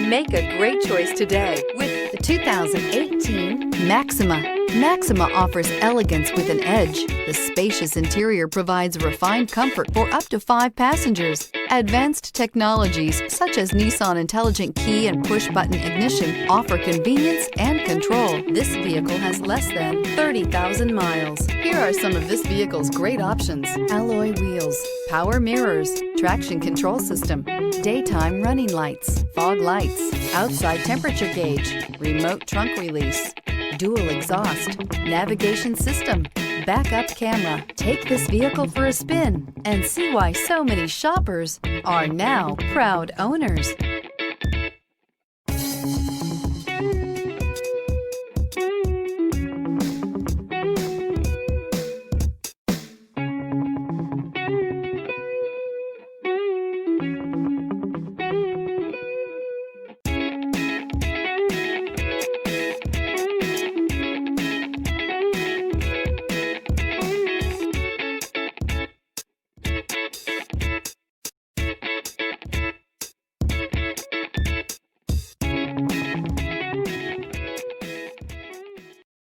Make a great choice today with the 2018 Maxima. Maxima offers elegance with an edge. The spacious interior provides refined comfort for up to 5 passengers. Advanced technologies such as Nissan Intelligent Key and push-button ignition offer convenience and control. This vehicle has less than 30,000 miles. Here are some of this vehicle's great options: alloy wheels, power mirrors, traction control system, daytime running lights, fog lights, outside temperature gauge, remote trunk release, dual exhaust, navigation system, backup camera. Take this vehicle for a spin and see why so many shoppers are now proud owners.